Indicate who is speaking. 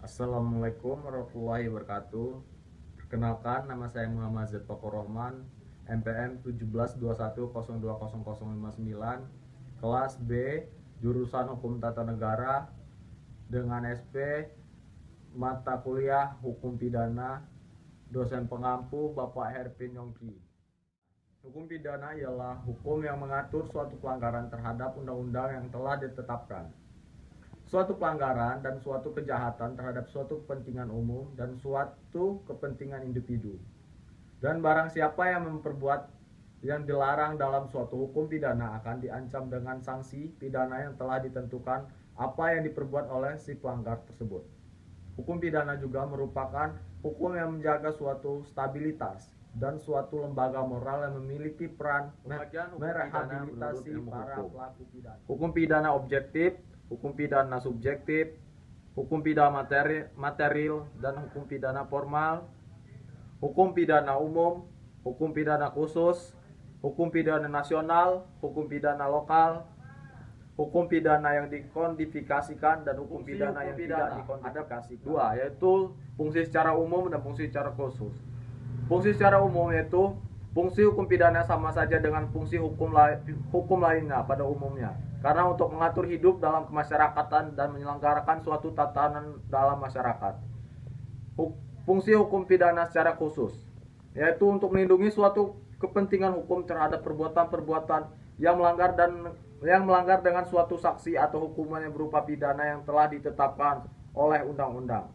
Speaker 1: Assalamualaikum warahmatullahi wabarakatuh. Perkenalkan, nama saya Muhammad Z. Rahman, MPM 1721020059, kelas B, jurusan Hukum Tata Negara, dengan SP mata kuliah Hukum Pidana, dosen pengampu Bapak Herpin Yongki. Hukum pidana ialah hukum yang mengatur suatu pelanggaran terhadap undang-undang yang telah ditetapkan. Suatu pelanggaran dan suatu kejahatan terhadap suatu kepentingan umum dan suatu kepentingan individu. Dan barang siapa yang memperbuat yang dilarang dalam suatu hukum pidana akan diancam dengan sanksi pidana yang telah ditentukan apa yang diperbuat oleh si pelanggar tersebut. Hukum pidana juga merupakan hukum yang menjaga suatu stabilitas dan suatu lembaga moral yang memiliki peran merehabilitasi para pelaku pidana. Hukum pidana objektif, hukum pidana subjektif, hukum pidana material, dan hukum pidana formal, hukum pidana umum, hukum pidana khusus, hukum pidana nasional, hukum pidana lokal, hukum pidana yang dikodifikasikan, dan hukum pidana yang tidak dikodifikasikan. Dua, yaitu fungsi secara umum dan fungsi secara khusus. Fungsi secara umum yaitu fungsi hukum pidana sama saja dengan fungsi hukum lainnya pada umumnya, karena untuk mengatur hidup dalam kemasyarakatan dan menyelenggarakan suatu tatanan dalam masyarakat. Fungsi hukum pidana secara khusus yaitu untuk melindungi suatu kepentingan hukum terhadap perbuatan-perbuatan yang melanggar dengan suatu sanksi atau hukuman yang berupa pidana yang telah ditetapkan oleh undang-undang.